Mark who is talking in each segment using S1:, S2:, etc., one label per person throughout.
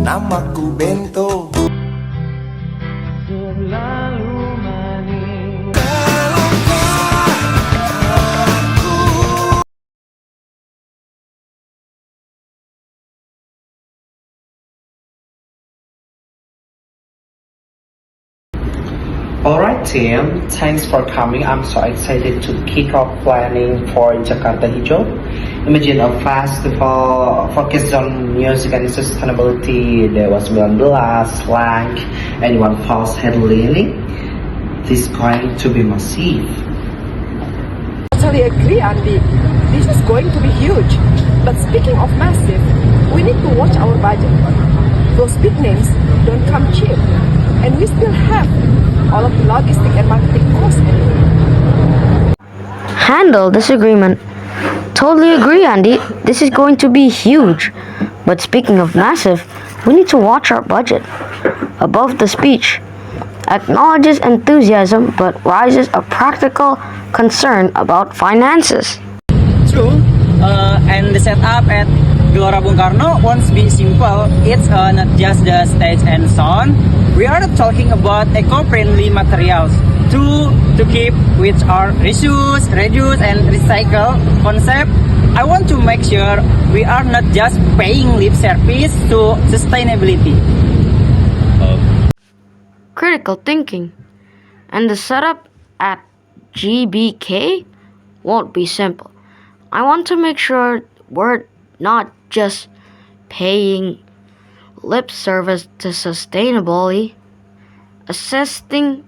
S1: namaku Bento.
S2: Alright team, thanks for coming. I'm so excited to kick off planning for Jakarta Hijau. Imagine a festival focused on music and sustainability. There was 19, Slank, and Iwan Fals headlining. This is going to be massive.
S3: Totally agree, Andy. This is going to be huge. But speaking of massive, we need to watch our budget. Those big names don't come cheap, and we still have all of the logistic and marketing costs anyway.
S4: Handle disagreement. Totally agree, Andy. This is going to be huge. But speaking of massive, we need to watch our budget. Above the speech acknowledges enthusiasm but raises a practical concern about finances.
S5: True, and the setup at Gelora Bung Karno won't be simple. It's not just the stage and sound. We are talking about eco-friendly materials to keep, which are reuse, reduce, and recycle concept. I want to make sure we are not just paying lip service to sustainability.
S4: Critical thinking. And the setup at GBK won't be simple. I want to make sure we're not just paying lip service to sustainability, assessing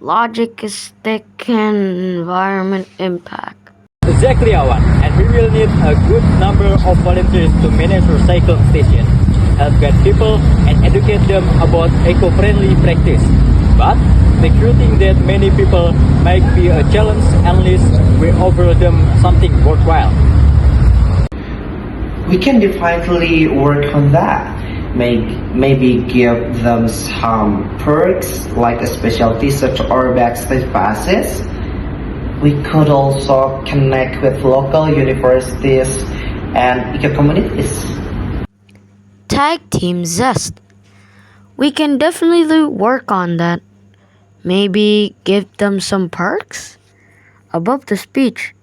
S4: logistic and environment impact.
S6: Exactly, Iwan. And we will need a good number of volunteers to manage recycle stations, help guide people, and educate them about eco-friendly practice. But recruiting that many people might be a challenge unless we offer them something worthwhile.
S2: We can definitely work on that. Maybe give them some perks like a special t-shirt or backstage passes. We could also connect with local universities and eco communities.
S4: Tag team zest. We can definitely work on that. Maybe give them some perks? Above the speech,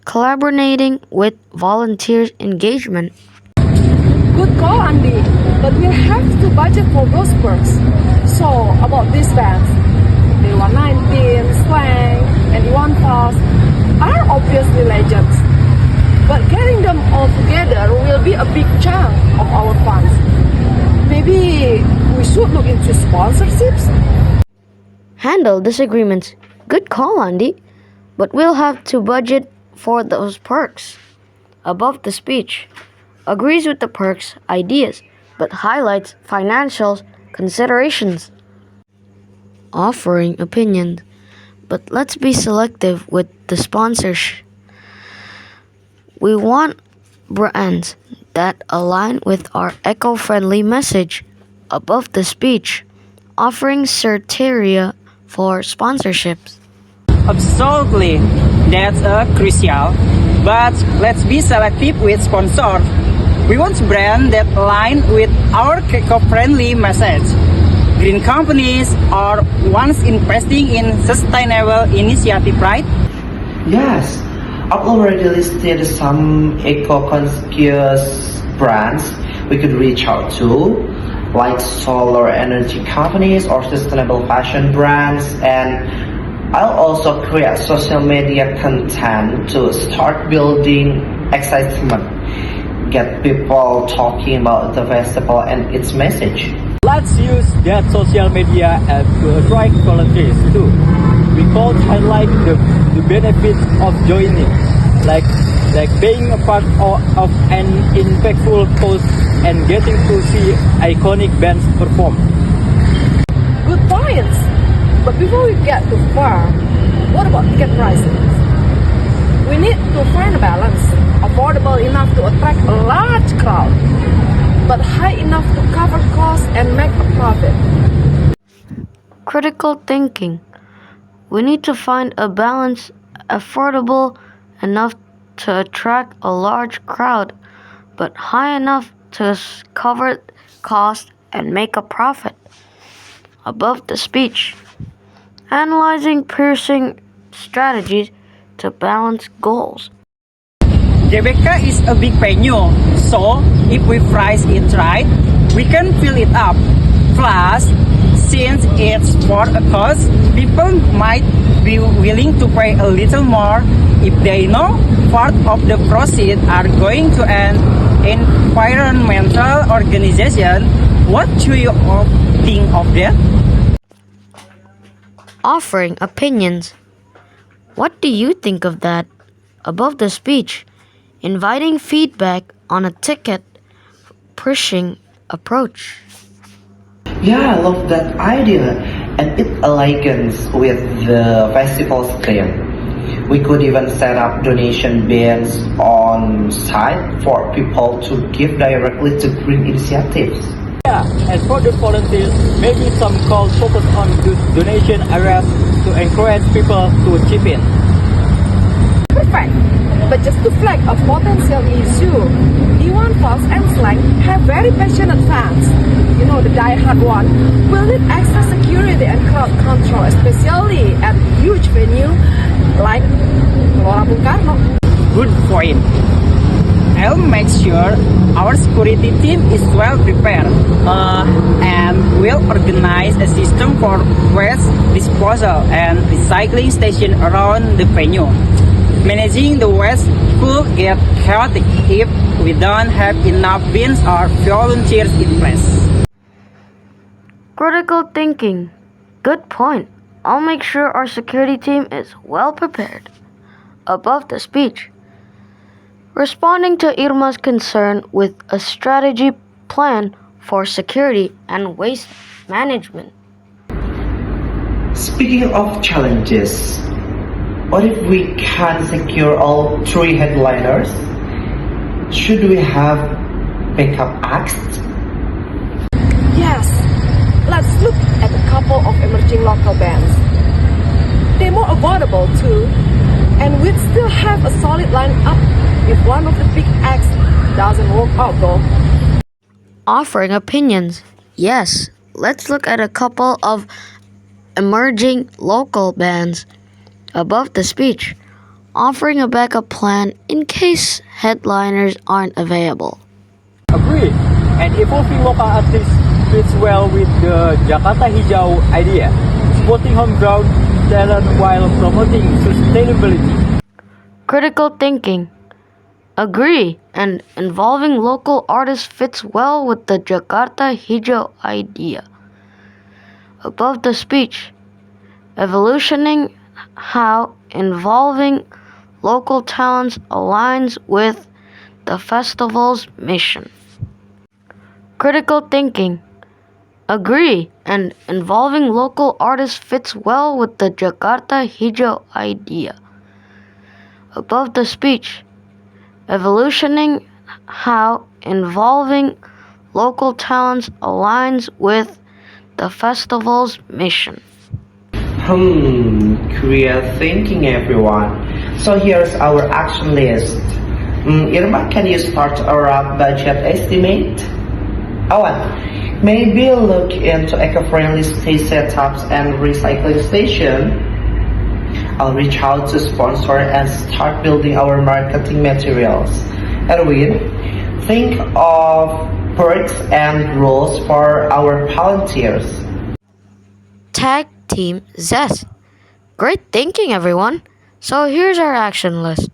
S4: collaborating with volunteers engagement.
S3: Good call, Andy. But we'll have to budget for those perks. So, about these bands, Dewa 19, Slank, and Iwan Fals are obviously legends. But getting them all together will be a big chunk of our funds. Maybe we should look into sponsorships?
S4: Handle disagreements. Good call, Andy. But we'll have to budget for those perks. Above the speech, agrees with the perks ideas, but highlights financial considerations. Offering opinions, but let's be selective with the sponsors. We want brands that align with our eco-friendly message. Above the speech, offering criteria for sponsorships.
S5: Absolutely, that's crucial. But let's be selective with sponsors. We want brands that align with our eco-friendly message. Green companies are ones investing in sustainable initiative, right?
S2: Yes, I've already listed some eco-conscious brands we could reach out to, like solar energy companies or sustainable fashion brands, and I'll also create social media content to start building excitement, get people talking about the festival and its message.
S6: Let's use that social media to attract volunteers too. We could highlight the benefits of joining, like being a part of an impactful cause and getting to see iconic bands perform.
S3: Good points. But before we get too far, what about ticket prices? We need to find a balance, affordable enough to attract a large crowd, but high enough to cover costs and make a profit.
S4: Critical thinking. We need to find a balance affordable enough to attract a large crowd, but high enough to cover costs and make a profit. Above the speech, analyzing piercing strategies to balance goals.
S5: GBK is a big venue, so if we price it right, we can fill it up. Plus, since it's for a cost, people might be willing to pay a little more if they know part of the proceeds are going to an environmental organization. What do you all think of that?
S4: Offering opinions. What do you think of that? Above the speech, inviting feedback on a ticket pushing approach.
S2: Yeah, I love that idea, and it aligns with the festival's theme. We could even set up donation bins on site for people to give directly to green initiatives.
S6: Yeah, and for the volunteers, maybe some calls focus on donation areas to encourage people to chip in.
S3: Perfect. But just to flag a potential issue, Iwan, Fals, and Slank have very passionate fans. You know, the die-hard one will need extra security and crowd control, especially at huge venue like Gelora Bung Karno.
S5: Good point. I'll make sure our security team is well prepared and will organize a system for waste disposal and recycling station around the venue. Managing the waste could get chaotic if we don't have enough bins or volunteers in place.
S4: Critical thinking. Good point. I'll make sure our security team is well prepared. Above the speech, responding to Irma's concern with a strategy plan for security and waste management.
S2: Speaking of challenges, what if we can secure all three headliners? Should we have backup acts?
S3: Yes, let's look at a couple of emerging local bands. They're more affordable too, and we'd still have a solid lineup if one of the big acts doesn't work out though.
S4: Offering opinions. Yes, let's look at a couple of emerging local bands. Above the speech, offering a backup plan in case headliners aren't available.
S6: Agreed. And evolving local artists fits well with the Jakarta Hijau idea, supporting homegrown talent while promoting sustainability.
S4: Critical thinking. Agree, and involving local artists fits well with the Jakarta Hijau idea. Above the speech, evolutioning how involving local talents aligns with the festival's mission. Critical thinking. Agree, and involving local artists fits well with the Jakarta Hijau idea. Above the speech, evolutioning how involving local talents aligns with the festival's mission.
S2: Clear thinking, everyone. So here's our action list. Irma, can you start a rough budget estimate? Iwan, maybe look into eco-friendly stage setups and recycling station. I'll reach out to sponsor and start building our marketing materials. Erwin, think of perks and rules for our volunteers.
S4: Tag Team Zest. Great thinking, everyone. So here's our action list.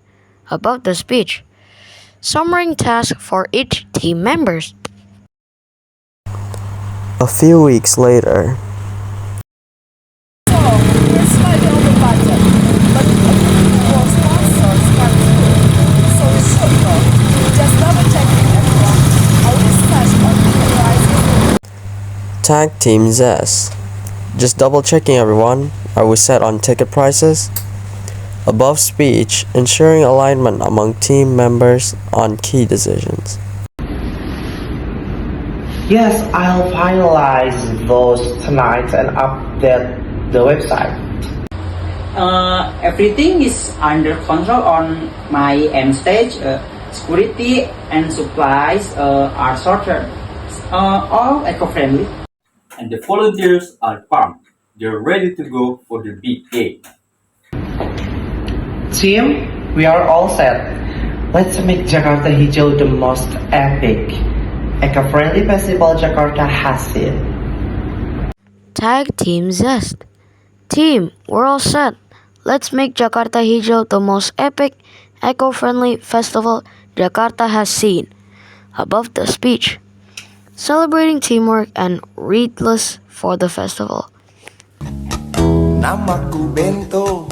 S4: Above the speech, summarizing tasks for each team members.
S7: A few weeks later,
S3: So, we're slightly over budget, but for sponsors come through. So we should go. Just double checking everyone. Our research on ticket prices.
S7: Tag Team Zest. Just double checking, everyone. Are we set on ticket prices? Above speech, ensuring alignment among team members on key decisions.
S2: Yes, I'll finalize those tonight and update the website.
S5: Everything is under control on my end stage. security and supplies are sorted, all eco-friendly.
S6: And the volunteers are pumped. They're ready to go for the big day.
S2: Team, we are all set. Let's make Jakarta Hijau the most epic, eco-friendly festival Jakarta has seen.
S4: Tag Team Zest. Team, we're all set. Let's make Jakarta Hijau the most epic, eco-friendly festival Jakarta has seen. Above the speech. Celebrating teamwork and readless for the festival.
S1: Namaku Bento.